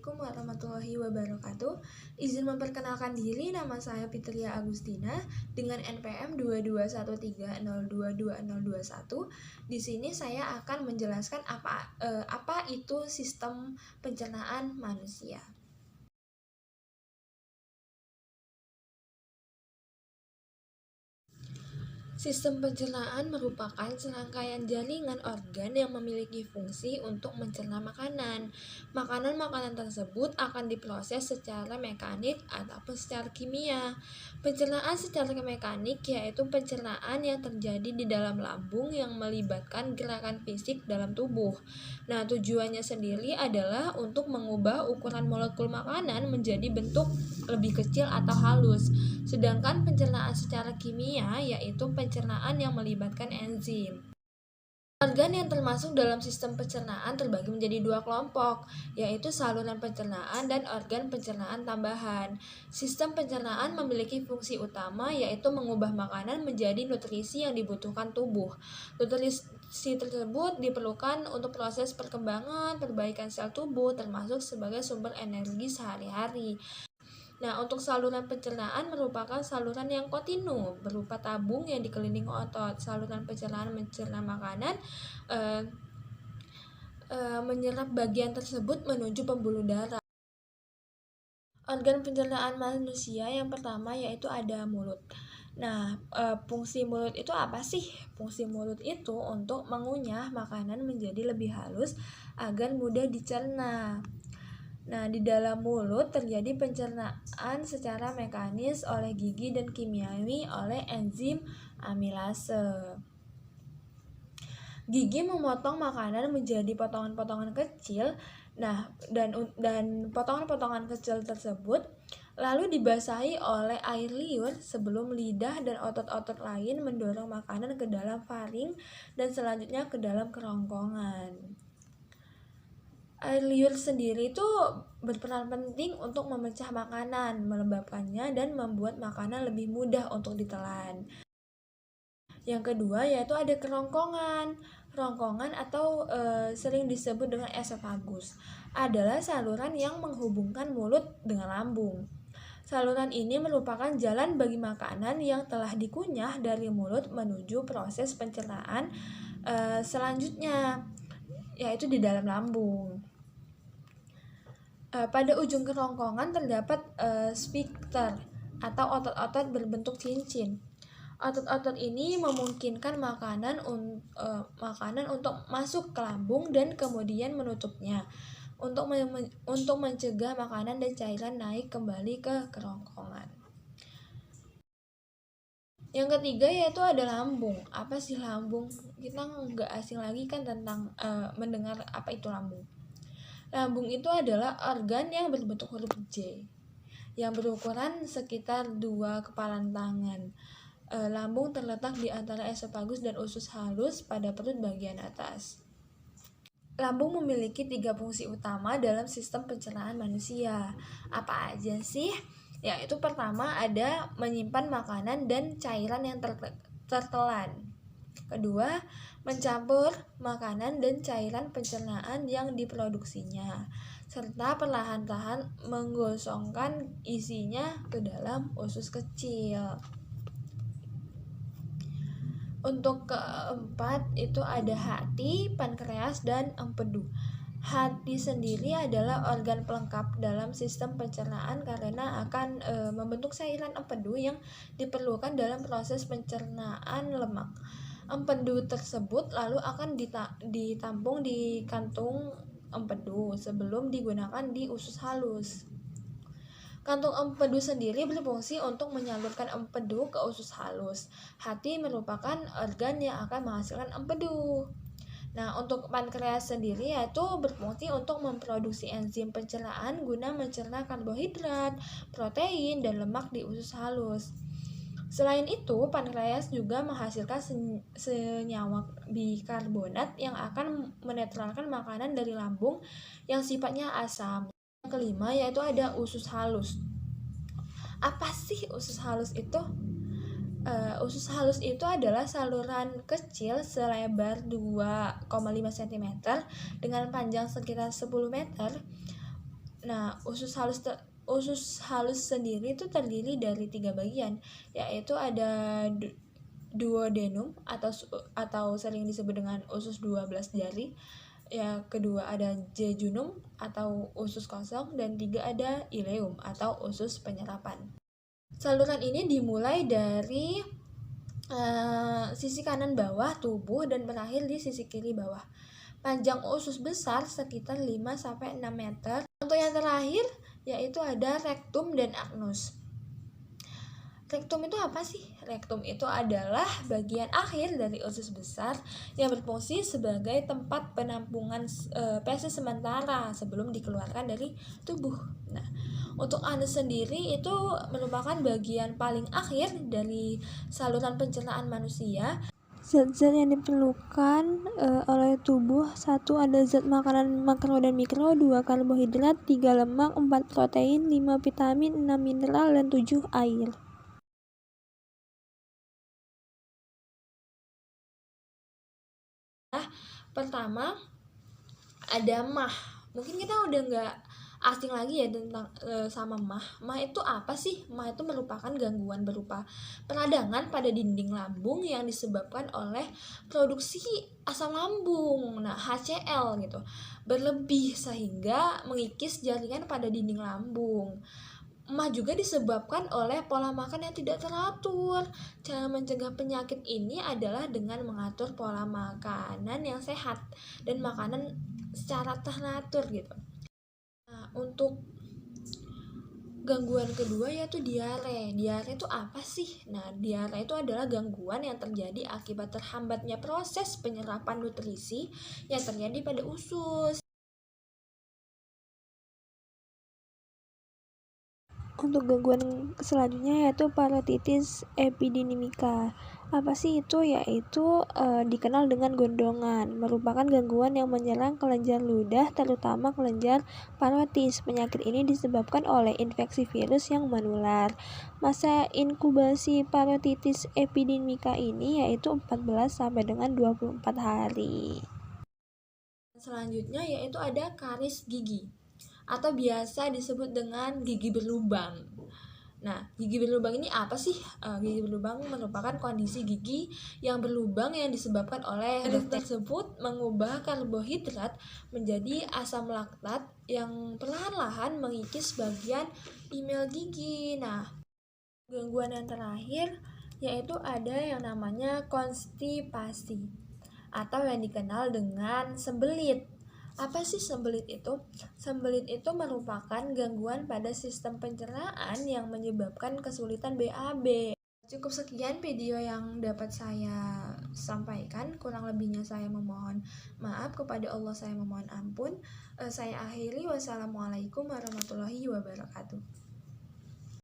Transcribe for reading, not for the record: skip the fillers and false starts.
Assalamualaikum warahmatullahi wabarakatuh. Izin memperkenalkan diri, nama saya Fitria Agustina dengan NPM 2213022021. Di sini saya akan menjelaskan apa itu sistem pencernaan manusia. Sistem pencernaan merupakan serangkaian jaringan organ yang memiliki fungsi untuk mencerna makanan. Makanan-makanan tersebut akan diproses secara mekanik ataupun secara kimia. Pencernaan secara mekanik yaitu pencernaan yang terjadi di dalam lambung yang melibatkan gerakan fisik dalam tubuh. Nah, tujuannya sendiri adalah untuk mengubah ukuran molekul makanan menjadi bentuk lebih kecil atau halus. Sedangkan pencernaan secara kimia yaitu pencernaan yang melibatkan enzim. Organ yang termasuk dalam sistem pencernaan terbagi menjadi dua kelompok, yaitu saluran pencernaan dan organ pencernaan tambahan. Sistem pencernaan memiliki fungsi utama yaitu mengubah makanan menjadi nutrisi yang dibutuhkan tubuh. Nutrisi tersebut diperlukan untuk proses perkembangan, perbaikan sel tubuh, termasuk sebagai sumber energi sehari-hari. Nah, untuk saluran pencernaan merupakan saluran yang kontinu berupa tabung yang dikelilingi otot. Saluran pencernaan mencerna makanan menyerap bagian tersebut menuju pembuluh darah. Organ pencernaan manusia yang pertama yaitu ada mulut. Nah, fungsi mulut itu apa sih? Fungsi mulut itu untuk mengunyah makanan menjadi lebih halus agar mudah dicerna. Nah, di dalam mulut terjadi pencernaan secara mekanis oleh gigi dan kimiawi oleh enzim amilase. Gigi memotong makanan menjadi potongan-potongan kecil. Nah, dan potongan-potongan kecil tersebut lalu dibasahi oleh air liur sebelum lidah dan otot-otot lain mendorong makanan ke dalam faring dan selanjutnya ke dalam kerongkongan. Air liur sendiri itu berperan penting untuk memecah makanan, melembabkannya, dan membuat makanan lebih mudah untuk ditelan. Yang kedua yaitu ada kerongkongan. Kerongkongan atau sering disebut dengan esofagus adalah saluran yang menghubungkan mulut dengan lambung. Saluran ini merupakan jalan bagi makanan yang telah dikunyah dari mulut menuju proses pencernaan selanjutnya, yaitu di dalam lambung. Pada ujung kerongkongan terdapat sphincter atau otot-otot berbentuk cincin. Otot-otot ini memungkinkan makanan untuk masuk ke lambung dan kemudian menutupnya untuk mencegah makanan dan cairan naik kembali ke kerongkongan. Yang ketiga yaitu ada lambung. Apa sih lambung? Kita nggak asing lagi kan tentang mendengar apa itu lambung. Lambung itu adalah organ yang berbentuk huruf J yang berukuran sekitar 2 kepalan tangan. Lambung terletak di antara esofagus dan usus halus pada perut bagian atas. Lambung memiliki 3 fungsi utama dalam sistem pencernaan manusia. Apa aja sih? Yaitu pertama ada menyimpan makanan dan cairan yang tertelan. Kedua, mencampur makanan dan cairan pencernaan yang diproduksinya, serta perlahan-lahan menggosongkan isinya ke dalam usus kecil. Untuk keempat itu ada hati, pankreas, dan empedu. Hati sendiri adalah organ pelengkap dalam sistem pencernaan karena akan membentuk cairan empedu yang diperlukan dalam proses pencernaan lemak. Empedu tersebut lalu akan ditampung di kantung empedu sebelum digunakan di usus halus. Kantung empedu sendiri berfungsi untuk menyalurkan empedu ke usus halus. Hati merupakan organ yang akan menghasilkan empedu. Nah, untuk pankreas sendiri yaitu berfungsi untuk memproduksi enzim pencernaan guna mencerna karbohidrat, protein, dan lemak di usus halus. Selain itu, pankreas juga menghasilkan senyawa bikarbonat yang akan menetralkan makanan dari lambung yang sifatnya asam. Yang kelima yaitu ada usus halus. Apa sih usus halus itu? Usus halus itu adalah saluran kecil selebar 2,5 cm dengan panjang sekitar 10 meter Nah, usus halus sendiri itu terdiri dari 3 bagian, yaitu ada duodenum atau sering disebut dengan usus 12 jari. Ya, kedua ada jejunum atau usus kosong, dan 3 ada ileum atau usus penyerapan. Saluran ini dimulai dari sisi kanan bawah tubuh dan berakhir di sisi kiri bawah. Panjang usus besar sekitar 5-6 meter. Untuk yang terakhir yaitu ada rektum dan anus. Rektum itu apa sih? Rektum itu adalah bagian akhir dari usus besar yang berfungsi sebagai tempat penampungan feses sementara sebelum dikeluarkan dari tubuh. Nah, untuk anus sendiri itu merupakan bagian paling akhir dari saluran pencernaan manusia. Zat-zat yang diperlukan oleh tubuh: 1 ada zat makanan makro dan mikro, 2 karbohidrat, 3 lemak, 4 protein, 5 vitamin, 6 mineral, dan 7 air. Pertama ada mah. Mungkin kita udah nggak asing lagi ya tentang sama mah. Mah itu apa sih? Mah itu merupakan gangguan berupa peradangan pada dinding lambung yang disebabkan oleh produksi asam lambung, nah HCl gitu, berlebih sehingga mengikis jaringan pada dinding lambung. Mah juga disebabkan oleh pola makan yang tidak teratur. Cara mencegah penyakit ini adalah dengan mengatur pola makanan yang sehat dan makanan secara teratur gitu. Nah, untuk gangguan kedua yaitu diare. Diare itu apa sih? Nah, diare itu adalah gangguan yang terjadi akibat terhambatnya proses penyerapan nutrisi yang terjadi pada usus. Untuk gangguan selanjutnya yaitu parotitis epididimika. Apa sih itu? Yaitu dikenal dengan gondongan, merupakan gangguan yang menyerang kelenjar ludah, terutama kelenjar parotis. Penyakit ini disebabkan oleh infeksi virus yang menular. Masa inkubasi parotitis epididimika ini yaitu 14 sampai dengan 24 hari. Selanjutnya yaitu ada karies gigi atau biasa disebut dengan gigi berlubang. Nah, gigi berlubang ini apa sih? Gigi berlubang merupakan kondisi gigi yang berlubang yang disebabkan oleh bakteri tersebut mengubah karbohidrat menjadi asam laktat yang perlahan-lahan mengikis bagian email gigi. Nah, gangguan yang terakhir yaitu ada yang namanya konstipasi atau yang dikenal dengan sembelit. Apa sih sembelit itu? Sembelit itu merupakan gangguan pada sistem pencernaan yang menyebabkan kesulitan BAB. Cukup sekian video yang dapat saya sampaikan. Kurang lebihnya saya memohon maaf, kepada Allah saya memohon ampun. Saya akhiri. Wassalamualaikum warahmatullahi wabarakatuh.